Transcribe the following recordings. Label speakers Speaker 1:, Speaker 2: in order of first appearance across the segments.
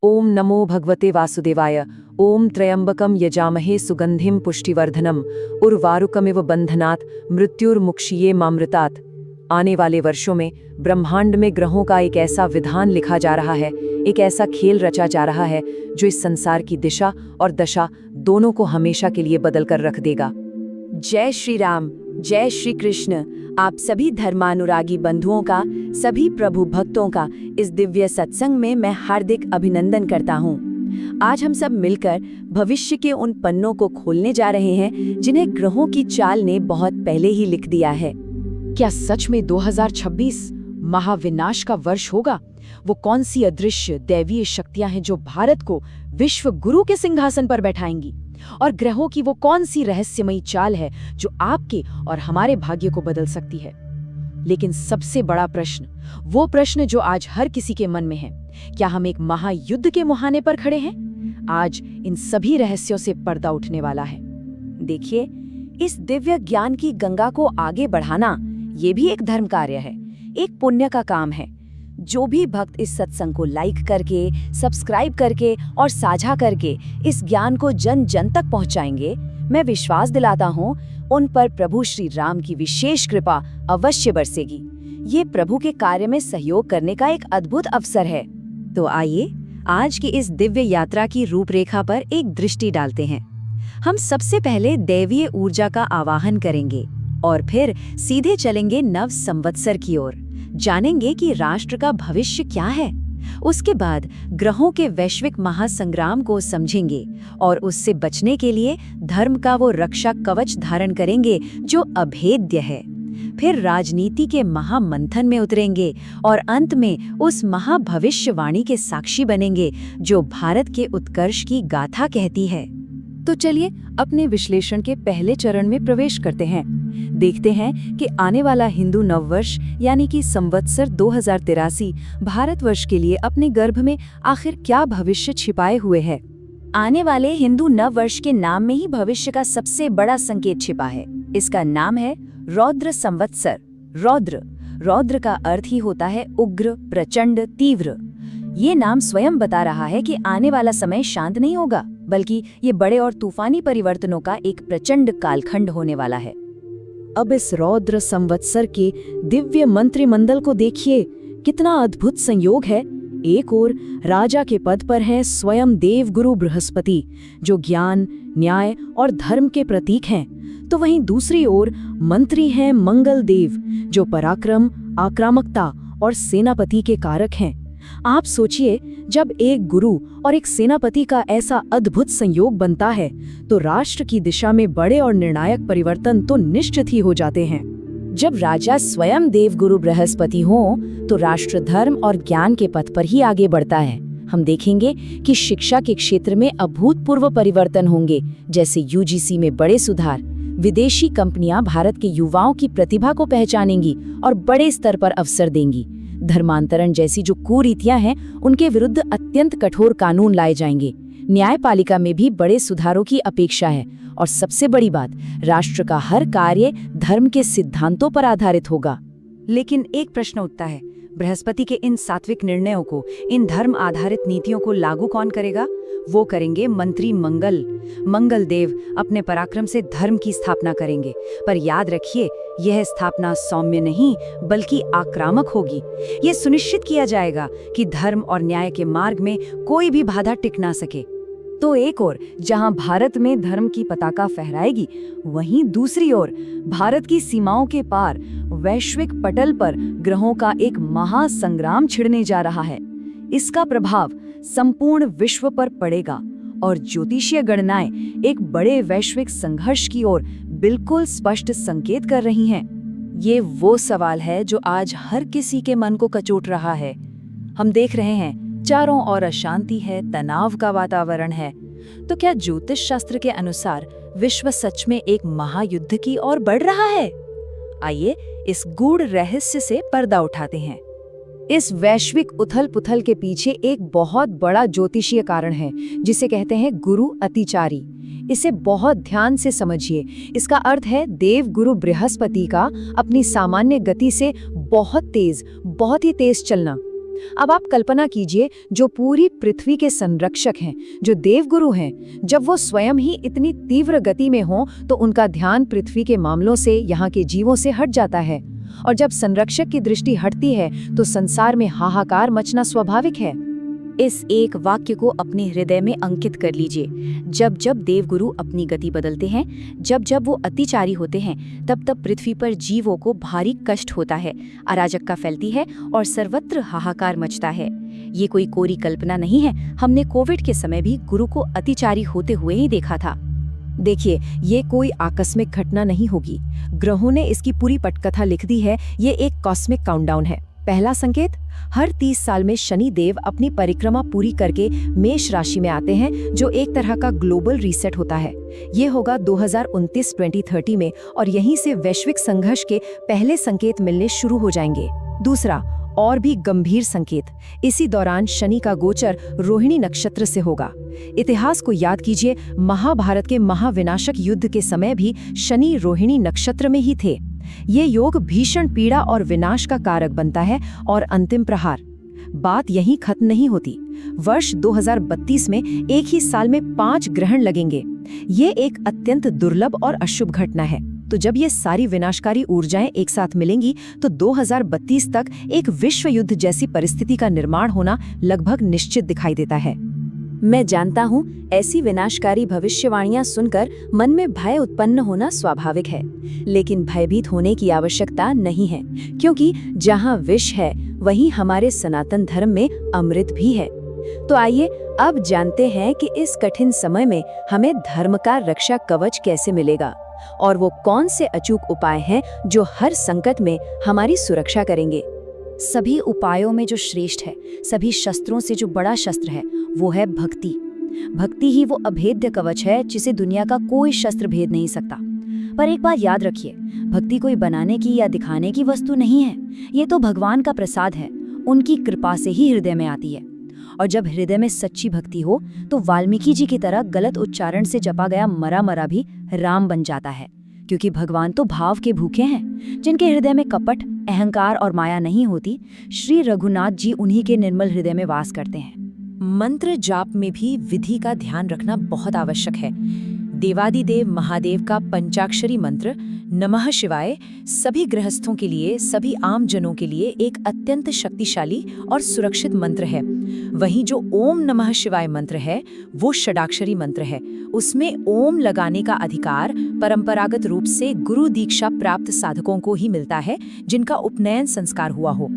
Speaker 1: ओम नमो भगवते वासुदेवाय। ओम त्र्यंबकम यजामहे सुगंधिम पुष्टिवर्धनम उर्वारुकमिव बंधनात् मृत्युर्मुक्षीये मामृतात्। आने वाले वर्षों में ब्रह्मांड में ग्रहों का एक ऐसा विधान लिखा जा रहा है, एक ऐसा खेल रचा जा रहा है जो इस संसार की दिशा और दशा दोनों को हमेशा के लिए बदल कर रख देगा।
Speaker 2: जय श्री राम, जय श्री कृष्ण। आप सभी धर्मानुरागी बंधुओं का, सभी प्रभु भक्तों का इस दिव्य सत्संग में मैं हार्दिक अभिनंदन करता हूँ। आज हम सब मिलकर भविष्य के उन पन्नों को खोलने जा रहे हैं जिन्हें ग्रहों की चाल ने बहुत पहले ही लिख दिया है।
Speaker 3: क्या सच में 2026 महाविनाश का वर्ष होगा? वो कौन सी अदृश्य दैवीय शक्तियां हैं जो भारत को विश्व गुरु के सिंहासन पर बैठाएंगी? और ग्रहों की वो कौन सी रहस्यमयी चाल है जो आपके और हमारे भाग्य को बदल सकती है? लेकिन सबसे बड़ा प्रश्न, वो प्रश्न जो आज हर किसी के मन में है, क्या हम एक महायुद्ध के मुहाने पर खड़े हैं? आज इन सभी रहस्यों से पर्दा उठने वाला है।
Speaker 2: देखिए, इस दिव्य ज्ञान की गंगा को आगे बढ़ाना ये भी एक धर्म कार्य है, एक पुण्य का काम है। जो भी भक्त इस सत्संग को लाइक करके, सब्सक्राइब करके और साझा करके इस ज्ञान को जन जन तक पहुंचाएंगे, मैं विश्वास दिलाता हूं उन पर प्रभु श्री राम की विशेष कृपा अवश्य बरसेगी। ये प्रभु के कार्य में सहयोग करने का एक अद्भुत अवसर है। तो आइए आज की इस दिव्य यात्रा की रूपरेखा पर एक दृष्टि डालते हैं। हम सबसे पहले दैवीय ऊर्जा का आवाहन करेंगे और फिर सीधे चलेंगे नव संवत्सर की ओर, जानेंगे कि राष्ट्र का भविष्य क्या है। उसके बाद ग्रहों के वैश्विक महासंग्राम को समझेंगे और उससे बचने के लिए धर्म का वो रक्षा कवच धारण करेंगे जो अभेद्य है। फिर राजनीति के महामंथन में उतरेंगे और अंत में उस महाभविष्यवाणी के साक्षी बनेंगे जो भारत के उत्कर्ष की गाथा कहती है।
Speaker 1: तो चलिए अपने विश्लेषण के पहले चरण में प्रवेश करते हैं। देखते हैं कि आने वाला हिंदू नववर्ष यानी कि संवत्सर 2083 भारतवर्ष के लिए अपने गर्भ में आखिर क्या भविष्य छिपाए हुए है।
Speaker 2: आने वाले हिंदू नववर्ष के नाम में ही भविष्य का सबसे बड़ा संकेत छिपा है। इसका नाम है रौद्र संवत्सर। रौद्र का अर्थ ही होता है उग्र, प्रचंड, तीव्र। ये नाम स्वयं बता रहा है कि आने वाला समय शांत नहीं होगा, बल्कि ये बड़े और तूफानी परिवर्तनों का एक प्रचंड कालखंड होने वाला है।
Speaker 3: अब इस रौद्र संवत्सर के दिव्य मंत्रिमंडल को देखिए, कितना अद्भुत संयोग है। एक ओर राजा के पद पर है स्वयं देवगुरु बृहस्पति, जो ज्ञान, न्याय और धर्म के प्रतीक हैं, तो वहीं दूसरी ओर मंत्री हैं मंगल देव, जो पराक्रम, आक्रामकता और सेनापति के कारक हैं। आप सोचिए, जब एक गुरु और एक सेनापति का ऐसा अद्भुत संयोग बनता है तो राष्ट्र की दिशा में बड़े और निर्णायक परिवर्तन तो निश्चित ही हो जाते हैं।
Speaker 2: जब राजा स्वयं देवगुरु बृहस्पति हो तो राष्ट्र धर्म और ज्ञान के पथ पर ही आगे बढ़ता है। हम देखेंगे कि शिक्षा के क्षेत्र में अभूतपूर्व परिवर्तन होंगे, जैसे यूजीसी में बड़े सुधार। विदेशी कंपनियां भारत के युवाओं की प्रतिभा को पहचानेंगी और बड़े स्तर पर अवसर देंगी। धर्मांतरण जैसी जो कुरीतियां हैं, उनके विरुद्ध अत्यंत कठोर कानून लाए जाएंगे। न्यायपालिका में भी बड़े सुधारों की अपेक्षा है और सबसे बड़ी बात, राष्ट्र का हर कार्य धर्म के सिद्धांतों पर आधारित होगा।
Speaker 1: लेकिन एक प्रश्न उठता है, बृहस्पति के इन सात्विक निर्णयों को, इन धर्म आधारित नीतियों को लागू कौन करेगा? वो करेंगे मंत्री मंगल देव अपने पराक्रम से धर्म की स्थापना करेंगे। पर याद रखिए, यह स्थापना सौम्य नहीं बल्कि आक्रामक होगी। ये सुनिश्चित किया जाएगा कि धर्म और न्याय के मार्ग में कोई भी बाधा टिक ना सके। तो एक ओर जहां भारत में धर्म की पताका फहराएगी, वहीं दूसरी ओर भारत की सीमाओं के पार वैश्विक पटल पर ग्रहों का एक महासंग्राम छिड़ने जा रहा है। इसका प्रभाव संपूर्ण विश्व पर पड़ेगा और ज्योतिषीय गणनाएं एक बड़े वैश्विक संघर्ष की ओर बिल्कुल स्पष्ट संकेत कर रही हैं। ये वो सवाल है जो आज हर किसी के मन को कचोट रहा है। हम देख रहे हैं, चारों ओर अशांति है, तनाव का वातावरण है। तो क्या ज्योतिष शास्त्र के अनुसार विश्व सच में एक महायुद्ध की ओर बढ़ रहा है? आइए इस गूढ़ रहस्य से पर्दा उठाते हैं। इस वैश्विक उथल पुथल के पीछे एक बहुत बड़ा ज्योतिषीय कारण है, जिसे कहते हैं गुरु अतिचारी। इसे बहुत ध्यान से समझिए। इसका अर्थ है देव गुरु बृहस्पति का अपनी सामान्य गति से बहुत ही तेज चलना। अब आप कल्पना कीजिए, जो पूरी पृथ्वी के संरक्षक हैं, जो देवगुरु हैं, जब वो स्वयं ही इतनी तीव्र गति में हों तो उनका ध्यान पृथ्वी के मामलों से, यहाँ के जीवों से हट जाता है। और जब संरक्षक की दृष्टि हटती है तो संसार में हाहाकार मचना स्वाभाविक है।
Speaker 2: इस एक वाक्य को अपने हृदय में अंकित कर लीजिए। जब जब देवगुरु अपनी गति बदलते हैं, जब जब वो अतिचारी होते हैं, तब तब पृथ्वी पर जीवों को भारी कष्ट होता है, अराजकता फैलती है और सर्वत्र हाहाकार मचता है। ये कोई कोरी कल्पना नहीं है। हमने कोविड के समय भी गुरु को अतिचारी होते हुए ही देखा था।
Speaker 3: देखिए, ये कोई आकस्मिक घटना नहीं होगी। ग्रहों ने इसकी पूरी पटकथा लिख दी है। ये एक कॉस्मिक काउंटडाउन है। पहला संकेत, हर 30 साल में शनि देव अपनी परिक्रमा पूरी करके मेष राशि में आते हैं, जो एक तरह का ग्लोबल रीसेट होता है। ये होगा 2029-2030 में, और यहीं से वैश्विक संघर्ष के पहले संकेत मिलने शुरू हो जाएंगे। दूसरा और भी गंभीर संकेत, इसी दौरान शनि का गोचर रोहिणी नक्षत्र से होगा। इतिहास को याद कीजिए, महाभारत के महाविनाशक युद्ध के समय भी शनि रोहिणी नक्षत्र में ही थे। ये योग भीषण पीड़ा और विनाश का कारक बनता है। और अंतिम प्रहार, बात यहीं खत्म नहीं होती। वर्ष 2032 में एक ही साल में 5 ग्रहण लगेंगे। ये एक अत्यंत दुर्लभ और अशुभ घटना है। तो जब ये सारी विनाशकारी ऊर्जाएं एक साथ मिलेंगी तो 2032 तक एक विश्व युद्ध जैसी परिस्थिति का निर्माण होना लगभग निश्चित दिखाई देता है।
Speaker 2: मैं जानता हूँ, ऐसी विनाशकारी भविष्यवाणियां सुनकर मन में भय उत्पन्न होना स्वाभाविक है, लेकिन भयभीत होने की आवश्यकता नहीं है, क्योंकि जहाँ विष है वहीं हमारे सनातन धर्म में अमृत भी है। तो आइए अब जानते हैं कि इस कठिन समय में हमें धर्म का रक्षा कवच कैसे मिलेगा, और वो कौन से अचूक उपाय हैं जो हर संकट में हमारी सुरक्षा करेंगे। सभी उपायों में जो श्रेष्ठ है, सभी शस्त्रों से जो बड़ा शस्त्र है, वो है भक्ति। भक्ति ही वो अभेद्य कवच है जिसे दुनिया का कोई शस्त्र भेद नहीं सकता। पर एक बात याद रखिए, भक्ति कोई बनाने की या दिखाने की वस्तु नहीं है। ये तो भगवान का प्रसाद है, उनकी कृपा से ही हृदय में आती है। और जब हृदय में सच्ची भक्ति हो तो वाल्मीकि जी की तरह गलत उच्चारण से जपा गया मरा मरा भी राम बन जाता है, क्योंकि भगवान तो भाव के भूखे हैं। जिनके हृदय में कपट, अहंकार और माया नहीं होती, श्री रघुनाथ जी उन्हीं के निर्मल हृदय में वास करते हैं।
Speaker 3: मंत्र जाप में भी विधि का ध्यान रखना बहुत आवश्यक है। देवादिदेव महादेव का पंचाक्षरी मंत्र नमः शिवाय सभी गृहस्थों के लिए, सभी आम जनों के लिए एक अत्यंत शक्तिशाली और सुरक्षित मंत्र है। वहीं जो ओम नमः शिवाय मंत्र है वो षडाक्षरी मंत्र है। उसमें ओम लगाने का अधिकार परंपरागत रूप से गुरु दीक्षा प्राप्त साधकों को ही मिलता है, जिनका उपनयन संस्कार हुआ हो।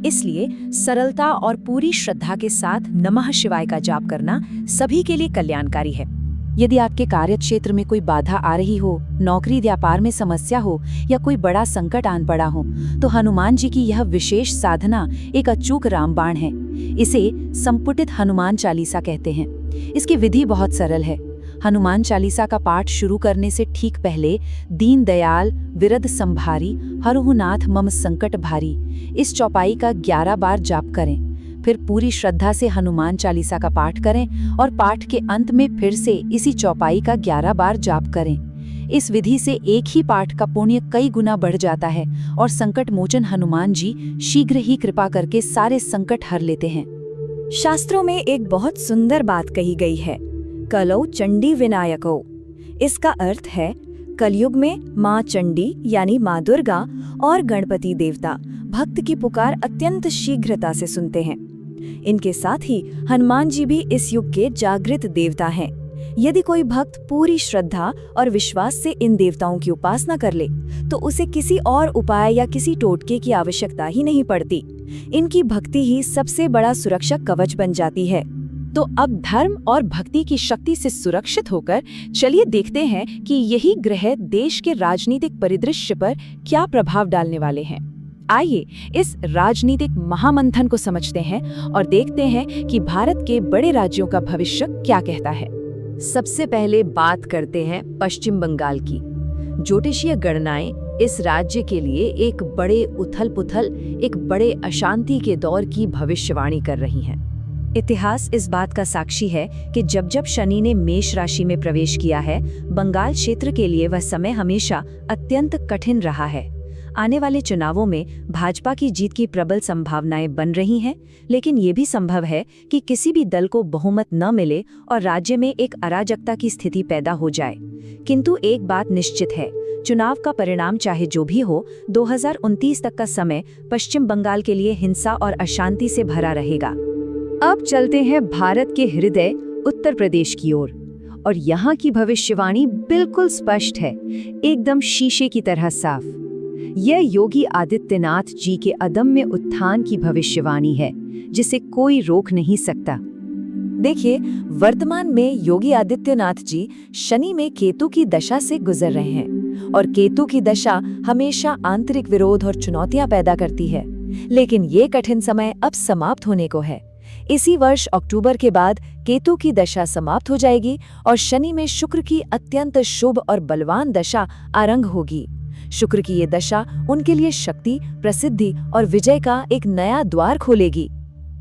Speaker 3: इसलिए सरलता और पूरी श्रद्धा के साथ नमः शिवाय का जाप करना सभी के लिए कल्याणकारी है।
Speaker 2: यदि आपके कार्य क्षेत्र में कोई बाधा आ रही हो, नौकरी व्यापार में समस्या हो या कोई बड़ा संकट आन पड़ा हो, तो हनुमान जी की यह विशेष साधना एक अचूक रामबाण है। इसे संपुटित हनुमान चालीसा कहते हैं। इसकी विधि बहुत सरल है। हनुमान चालीसा का पाठ शुरू करने से ठीक पहले दीन दयाल विरद संभारी हरहुनाथ मम संकट भारी इस चौपाई का 11 बार जाप करें। फिर पूरी श्रद्धा से हनुमान चालीसा का पाठ करें और पाठ के अंत में फिर से इसी चौपाई का 11 बार जाप करें। इस विधि से एक ही पाठ का पुण्य कई गुना बढ़ जाता है और संकट मोचन हनुमान जी शीघ्र ही कृपा करके सारे संकट हर लेते हैं। शास्त्रों में एक बहुत सुंदर बात कही गई है, कलौ चंडी विनायको। इसका अर्थ है कलयुग में माँ चंडी यानी माँ दुर्गा और गणपति देवता भक्त की पुकार अत्यंत शीघ्रता से सुनते हैं। इनके साथ ही हनुमान जी भी इस युग के जागृत देवता हैं। यदि कोई भक्त पूरी श्रद्धा और विश्वास से इन देवताओं की उपासना कर ले तो उसे किसी और उपाय या किसी टोटके की आवश्यकता ही नहीं पड़ती। इनकी भक्ति ही सबसे बड़ा सुरक्षा कवच बन जाती है।
Speaker 3: तो अब धर्म और भक्ति की शक्ति से सुरक्षित होकर चलिए देखते हैं कि यही ग्रह देश के राजनीतिक परिदृश्य पर क्या प्रभाव डालने वाले हैं। आइए इस राजनीतिक महामंथन को समझते हैं और देखते हैं कि भारत के बड़े राज्यों का भविष्य क्या कहता है।
Speaker 1: सबसे पहले बात करते हैं पश्चिम बंगाल की। ज्योतिषीय गणनाएं इस राज्य के लिए एक बड़े उथल-पुथल, एक बड़े अशांति के दौर की भविष्यवाणी कर रही हैं। इतिहास इस बात का साक्षी है कि जब जब शनि ने मेष राशि में प्रवेश किया है, बंगाल क्षेत्र के लिए वह समय हमेशा अत्यंत कठिन रहा है। आने वाले चुनावों में भाजपा की जीत की प्रबल संभावनाएं बन रही हैं, लेकिन ये भी संभव है कि किसी भी दल को बहुमत न मिले और राज्य में एक अराजकता की स्थिति पैदा हो जाए। किंतु एक बात निश्चित है, चुनाव का परिणाम चाहे जो भी हो, 2029 तक का समय पश्चिम बंगाल के लिए हिंसा और अशांति से भरा रहेगा। अब चलते हैं भारत के हृदय उत्तर प्रदेश की ओर, और यहाँ की भविष्यवाणी बिल्कुल स्पष्ट है, एकदम शीशे की तरह साफ। यह योगी आदित्यनाथ जी के अदम्य उत्थान की भविष्यवाणी है, जिसे कोई रोक नहीं सकता।
Speaker 2: देखिए, वर्तमान में योगी आदित्यनाथ जी शनि में केतु की दशा से गुजर रहे हैं, और केतु की दशा हमेशा आंतरिक विरोध और चुनौतियां पैदा करती है। लेकिन ये कठिन समय अब समाप्त होने को है। इसी वर्ष अक्टूबर के बाद केतु की दशा समाप्त हो जाएगी और शनि में शुक्र की अत्यंत शुभ और बलवान दशा आरंभ होगी। शुक्र की ये दशा उनके लिए शक्ति, प्रसिद्धि और विजय का एक नया द्वार खोलेगी।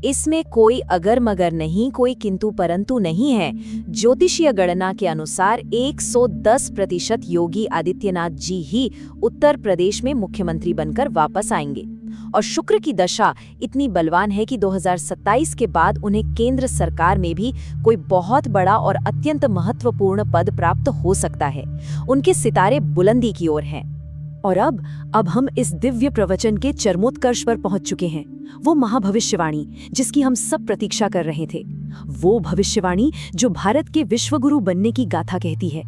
Speaker 2: इसमें कोई अगर मगर नहीं, कोई किंतु परंतु नहीं है। ज्योतिषीय गणना के अनुसार 110% योगी आदित्यनाथ जी ही उत्तर प्रदेश में मुख्यमंत्री बनकर वापस आएंगे, और शुक्र की दशा इतनी बलवान है कि 2027 के बाद उन्हें केंद्र सरकार में भी कोई बहुत बड़ा और अत्यंत महत्वपूर्ण पद प्राप्त हो सकता है। उनके सितारे बुलंदी की ओर हैं।
Speaker 3: और अब हम इस दिव्य प्रवचन के चरमोत्कर्ष पर पहुंच चुके हैं। वो महाभविष्यवाणी जिसकी हम सब प्रतीक्षा कर रहे थे, वो भविष्यवाणी जो भारत के विश्वगुरु बनने की गाथा कहती है।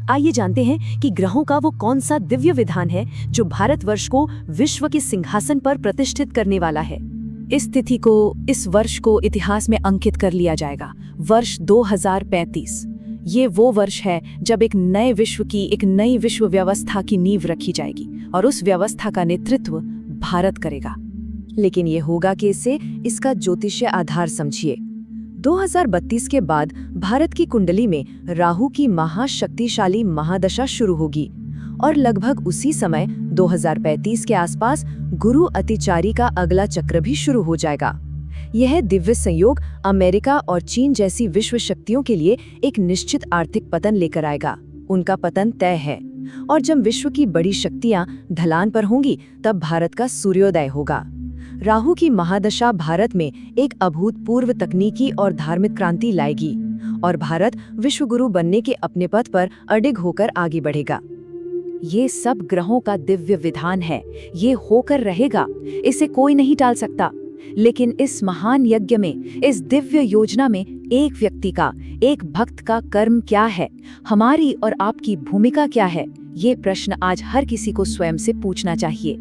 Speaker 3: आइए जानते हैं कि ग्रहों का वो कौन सा दिव्य विधान है जो भारतवर्ष को विश्व के सिंहासन पर प्रतिष्ठित करने वाला है। इस वर्ष को इतिहास में अंकित कर लिया जाएगा, वर्ष 2035। ये वो वर्ष है जब एक नई विश्व व्यवस्था की नींव रखी जाएगी, और उस व्यवस्था का नेतृत्व भारत करेगा।
Speaker 2: लेकिन ये होगा कैसे, इसका ज्योतिषीय आधार समझिए। 2032 के बाद भारत की कुंडली में राहु की महाशक्तिशाली महादशा शुरू होगी, और लगभग उसी समय 2035 के आसपास गुरु अतिचारी का अगला चक्र भी शुरू हो जाएगा। यह दिव्य संयोग अमेरिका और चीन जैसी विश्व शक्तियों के लिए एक निश्चित आर्थिक पतन लेकर आएगा। उनका पतन तय है, और जब विश्व की बड़ी शक्तियां ढलान पर होंगी, तब भारत का सूर्योदय होगा। राहु की महादशा भारत में एक अभूतपूर्व तकनीकी और धार्मिक क्रांति लाएगी, और भारत विश्वगुरु बनने के अपने पथ पर अडिग होकर आगे बढ़ेगा।
Speaker 1: ये सब ग्रहों का दिव्य विधान है, ये होकर रहेगा, इसे कोई नहीं टाल सकता। लेकिन इस महान यज्ञ में, इस दिव्य योजना में एक व्यक्ति का, एक भक्त का कर्म क्या है, हमारी और आपकी भूमिका क्या है, ये प्रश्न आज हर किसी को स्वयं से पूछना चाहिए।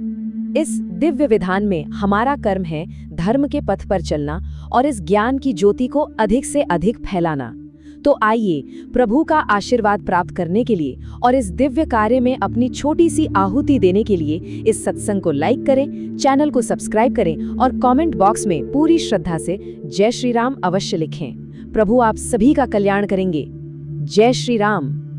Speaker 2: इस दिव्य विधान में हमारा कर्म है धर्म के पथ पर चलना और इस ज्ञान की ज्योति को अधिक से अधिक फैलाना। तो आइए प्रभु का आशीर्वाद प्राप्त करने के लिए और इस दिव्य कार्य में अपनी छोटी सी आहुति देने के लिए इस सत्संग को लाइक करें, चैनल को सब्सक्राइब करें और कमेंट बॉक्स में पूरी श्रद्धा से जय श्री राम अवश्य लिखें। प्रभु आप सभी का कल्याण करेंगे। जय श्री राम।